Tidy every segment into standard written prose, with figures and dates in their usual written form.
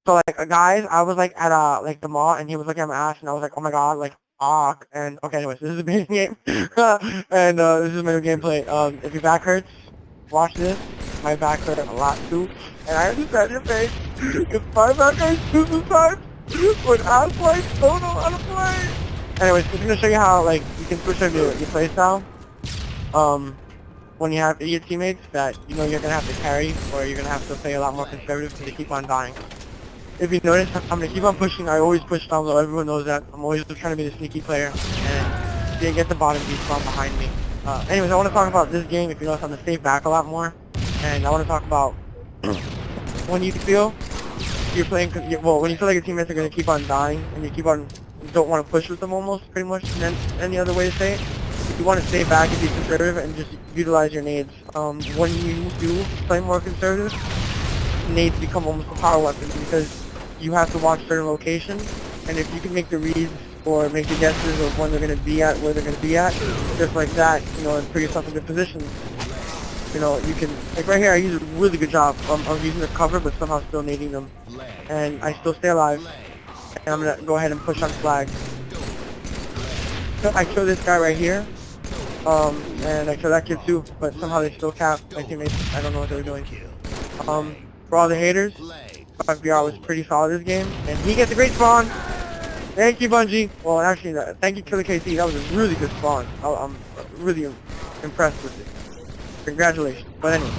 So like guys, I was like at like the mall and he was looking at my ass and I was like, oh my god, like and okay, anyways, this is a basic game and this is my new gameplay. If your back hurts, watch this. My back hurt a lot too, and I understand your pain because my back hurts too sometimes when I play don't know how to play. Anyways, just gonna show you how like you can switch up your play style. When you have idiot teammates that you know you're gonna have to carry or you're gonna have to play a lot more conservative because they keep on dying. If you notice, I'm gonna keep on pushing. I always push down low. Everyone knows that. I'm always trying to be the sneaky player and they get the bottom beat from behind me. Anyways, I want to talk about this game. If you notice, I'm gonna stay back a lot more, and I want to talk about when you feel you're playing. Well, when you feel like your teammates are gonna keep on dying and you don't want to push with them almost, pretty much. And then any other way to say it, you want to stay back and be conservative and just utilize your nades. When you do play more conservative, nades become almost a power weapon because you have to watch certain locations, and if you can make the reads or make the guesses of when they're going to be at, where they're going to be at, just like that, you know, and put yourself in good positions, you know, you can, like right here, I use a really good job of using the cover, but somehow still nading them, and I still stay alive, and I'm going to go ahead and push on flag. So I kill this guy right here, and I kill that kid too, but somehow they still cap my teammates. I don't know what they were doing. For all the haters, 5BR was pretty solid this game, and he gets a great spawn. Thank you, Bungie. Well, actually, thank you, Killer KC. That was a really good spawn. I'm really impressed with it. Congratulations. But anyway,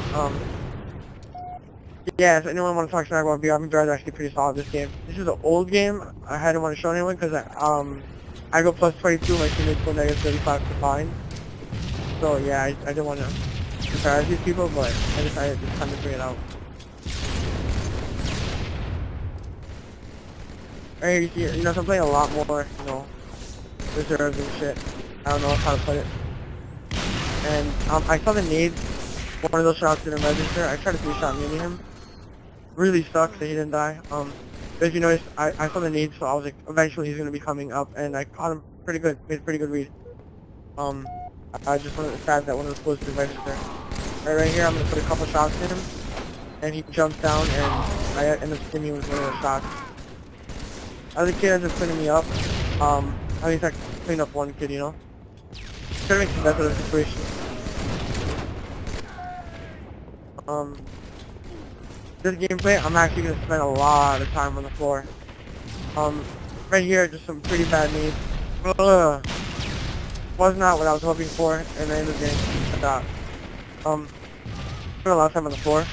yeah, if anyone want to talk smack about BR, BR is actually pretty solid this game. This is an old game. I hadn't want to show anyone because I go plus 22, my teammates go negative 35 combined. So yeah, I didn't want to embarrass these people, but I decided it's time to bring it out. Right here, you see, you know, so I'm playing a lot more, you know, reserves and shit. I don't know how to put it. And I saw the nades. One of those shots didn't register. I tried to 3-shot melee him. Really sucks that he didn't die. But if you notice, I saw the nades, so I was like, eventually he's gonna be coming up, and I caught him pretty good. Made a pretty good read. I just wanted to sad that one of the supposed to register. Right here, I'm gonna put a couple shots in him, and he jumps down, and I end up stinging with one of the shots. Other kid ends up cleaning me up. At least I cleaned up one kid, you know. Try to make the best of the situation. This gameplay, I'm actually gonna spend a lot of time on the floor. Right here, just some pretty bad nades. Was not what I was hoping for, and I ended up getting shot. Spent a lot of time on the floor.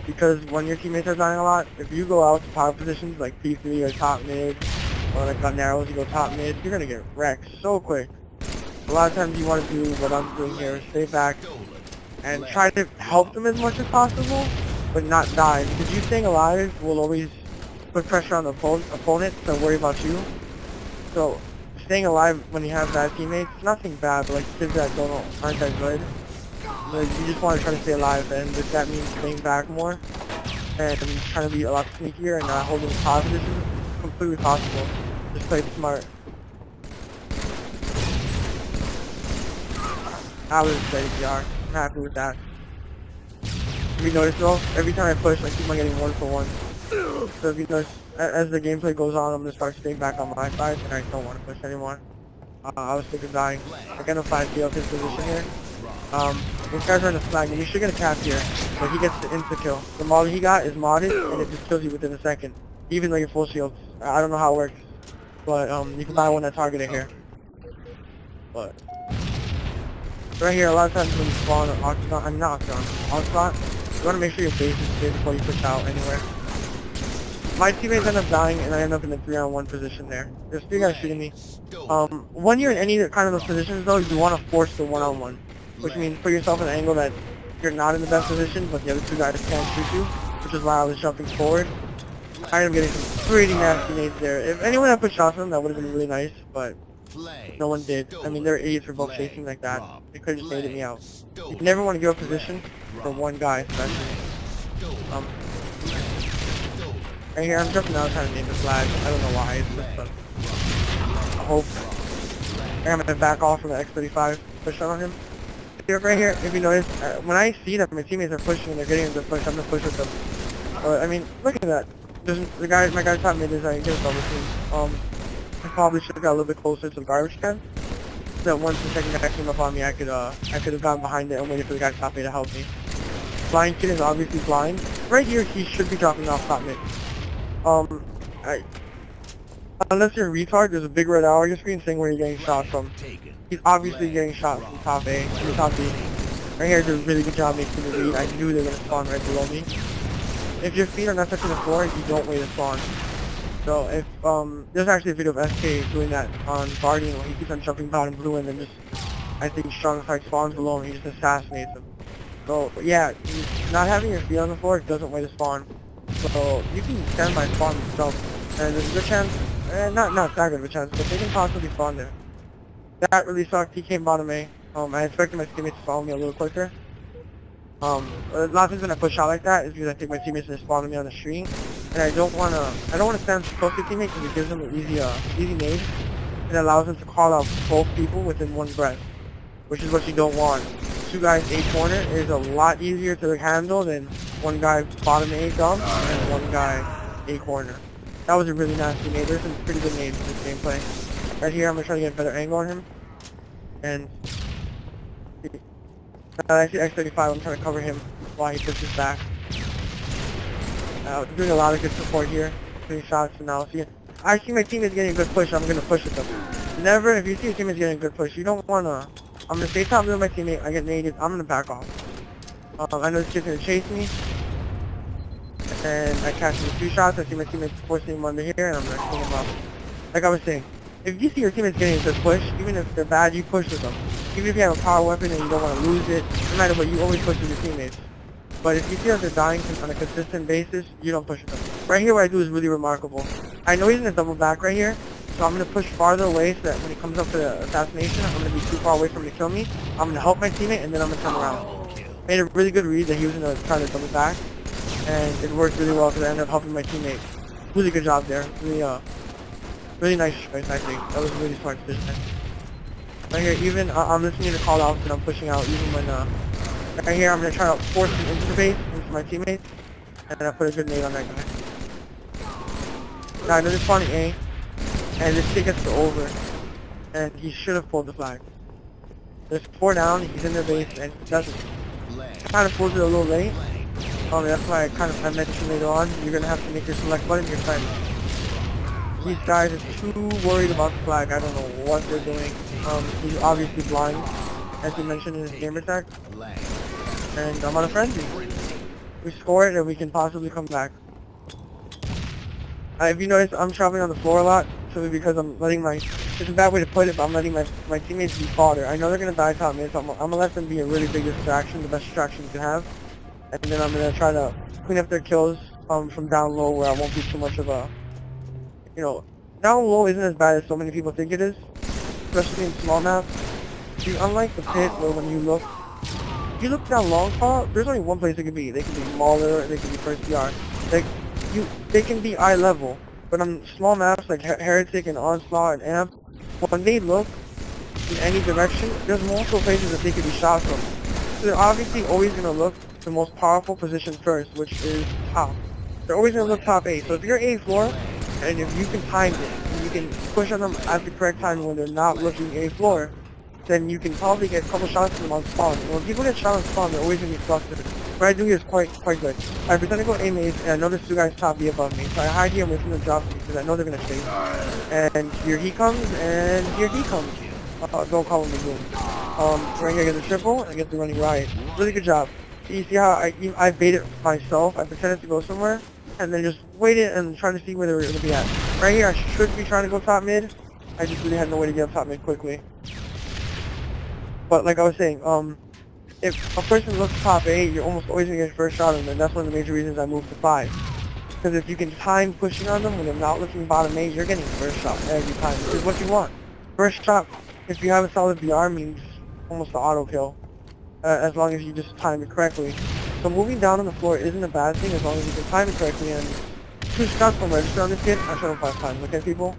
Because when your teammates are dying a lot, if you go out to power positions like P3 or top mid, or like on narrows you go top mid, you're gonna get wrecked so quick. A lot of times you want to do what I'm doing here, is stay back and try to help them as much as possible, but not die. Because you staying alive will always put pressure on the opponent to worry about you. So staying alive when you have bad teammates, nothing bad, but like kids that aren't that good. But you just want to try to stay alive, and if that means staying back more and trying to be a lot sneakier and not holding power positions, it's completely possible. Just play it smart. I was ready, BR. I'm happy with that. If you notice though, every time I push, I keep on getting 1-for-1. So if you notice, as the gameplay goes on, I'm going to start staying back on my side, and I don't want to push anymore. I was sick of dying. I got no 5 of his position here. This guy's running a flag, and you should get a cap here, but he gets the insta-kill. The model he got is modded, and it just kills you within a second, even though you're full shield. I don't know how it works, but you can buy one at Target here. But right here, a lot of times when you spawn an octagon, I mean not octagon, onslaught, you want to make sure your base is clear before you push out anywhere. My teammates end up dying, and I end up in a 3-on-1 position there. There's 3 guys shooting me. When you're in any kind of those positions, though, you want to force the 1-on-1, which means put yourself in an angle that you're not in the best position, but the other 2 guys can't shoot you, which is why I was jumping forward. I ended up getting some pretty nasty nades there. If anyone had put shots on them, that would have been really nice, but no one did. I mean, they're idiots for both chasing like that. They could have just naded me out. You never want to give up position for one guy, especially. Right here, I'm jumping out trying to name the flag. I don't know why. It's just a hope. I'm going to back off from the X35. Push on him. Right here, if you notice, when I see that my teammates are pushing and they're getting into the push, I'm going to push with them. I mean, look at that. My guy top mid is I get a double team. I probably should have got a little bit closer to the garbage can. So that once the second guy came up on me, I could have gotten behind it and waited for the guy top mid to help me. Blind kid is obviously blind. Right here, he should be dropping off top mid. Unless you're a retard, there's a big red arrow on your screen saying where you're getting shot from. He's obviously getting shot from top A, from top B. Right here, did a really good job making the read. I knew they were going to spawn right below me. If your feet are not touching the floor, you don't wait to spawn. So if, there's actually a video of SK doing that on Guardian where he keeps on jumping bottom blue and then just, I think Strong Side spawns below and he just assassinates him. So, yeah, not having your feet on the floor doesn't wait to spawn. So, you can stand by spawn yourself. And there's a good chance, not that good of a chance, but they can possibly spawn there. That really sucked. He came bottom A. I expected my teammates to follow me a little quicker. A lot of times when I push out like that is because I think my teammates are spawning me on the street, and I don't wanna stand close to teammates because it gives them an easy nade. It allows them to call out both people within one breath, which is what you don't want. Two guys A corner is a lot easier to handle than one guy bottom A dump and one guy A corner. That was a really nasty nade. There's some pretty good nades in this gameplay. Right here, I'm gonna try to get a better angle on him, and. I see X35, I'm trying to cover him while he pushes back. Doing a lot of good support here, doing shots and now see. I see my teammates getting a good push, I'm gonna push with them. Never, if you see your teammates getting a good push, you don't wanna, I'm gonna stay top with my teammate, I get naded, I'm gonna back off. I know this kid's gonna chase me, and I catch him with 2 shots, I see my teammates forcing him under here, and I'm gonna clean him up. Like I was saying, if you see your teammates getting a good push, even if they're bad, you push with them. Even if you have a power weapon and you don't want to lose it, no matter what, you always push with your teammates. But if you see that they're dying on a consistent basis, you don't push with them. Right here, what I do is really remarkable. I know he's going to double back right here, so I'm going to push farther away so that when he comes up to the assassination, I'm going to be too far away from him to kill me. I'm going to help my teammate, and then I'm going to turn around. Made a really good read that he was going to try to double back, and it worked really well because I ended up helping my teammate. Really good job there. Really nice choice, I think. That was a really smart decision. Right here, even, I'm listening to call outs and I'm pushing out even when, right here I'm going to try to force him into the base, into my teammates, and I put a good nade on that guy. Now I know they're spawning A, and this kid gets to over, and he should have pulled the flag. There's 4 down, he's in their base, and he doesn't. Kind of pulls it a little late. That's why I mentioned later on, you're going to have to make your select button your friend. These guys are too worried about the flag. I don't know what they're doing. He's obviously blind, as he mentioned in his gamer tag. And I'm on a frenzy. We score it and we can possibly come back. If you notice, I'm traveling on the floor a lot, simply because I'm letting my, it's a bad way to put it, but I'm letting my teammates be fodder. I know they're going to die top mid, so I'm going to let them be a really big distraction, the best distraction you can have. And then I'm going to try to clean up their kills from down low where I won't be too much of a, you know, down low isn't as bad as so many people think it is, especially in small maps. See, unlike the pit where when you look down long fall, there's only one place it could be. They can be Mauler, they can be first PR. Like, they can be eye level, but on small maps like Heretic and Onslaught and Amp, when they look in any direction, there's multiple places that they could be shot from. So they're obviously always going to look the most powerful position first, which is top. They're always going to look top A. So if you're A floor, and if you can time it, and you can push on them at the correct time when they're not looking A floor, then you can probably get a couple shots from them on spawn. And when people get shot on spawn, they're always going to be flustered. What I do here is quite good. I pretend to go A maze, and I know there's 2 guys top B above me, so I hide here and wait for them to drop me, because I know they're going to chase. And here he comes, and here he comes. Don't call him the boom. Right here I get the triple, and I get the running riot. Really good job. So you see how I baited myself, I pretended to go somewhere, and then just waited and tried to see where they were going to be at. Right here, I should be trying to go top mid. I just really had no way to get up top mid quickly. But like I was saying, if a person looks top 8, you're almost always going to get your first shot on them. That's one of the major reasons I moved to 5. Because if you can time pushing on them when they're not looking bottom 8, you're getting first shot every time. This is what you want. First shot, if you have a solid VR, means almost an auto kill. As long as you just time it correctly. So moving down on the floor isn't a bad thing as long as you can time it correctly, and 2 shots from register on this kid. I shot him 5 times, okay people?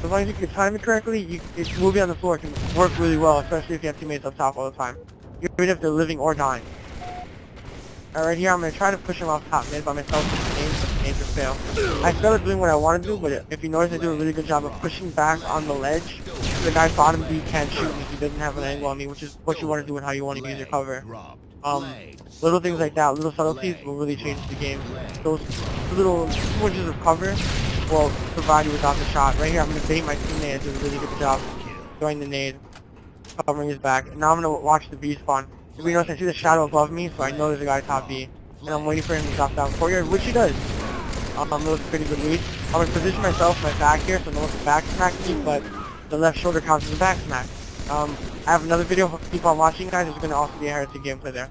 As long as you can time it correctly, moving on the floor can work really well, especially if you have teammates up top all the time. Even if they're living or dying. Alright, here I'm going to try to push him off top mid by myself in the game. nades or fail. I fail at doing what I want to do, but if you notice, I do a really good job of pushing back on the ledge. The guy bottom B can't shoot me. He doesn't have an angle on me, which is what you want to do and how you want to use your cover. Little things like that, little subtleties will really change the game. Those little switches of cover will provide you without the shot. Right here, I'm going to bait my teammate and do a really good job throwing the nade, covering his back. And now I'm going to watch the B spawn. If you notice, I see the shadow above me, so I know there's a guy top B. And I'm waiting for him to drop down courtyard, which he does. That was a pretty good lead. I'm going to position myself my back here so no one can back smack me, but the left shoulder counts as a back smack. I have another video, keep on watching guys, there's going to also be a heretic gameplay there.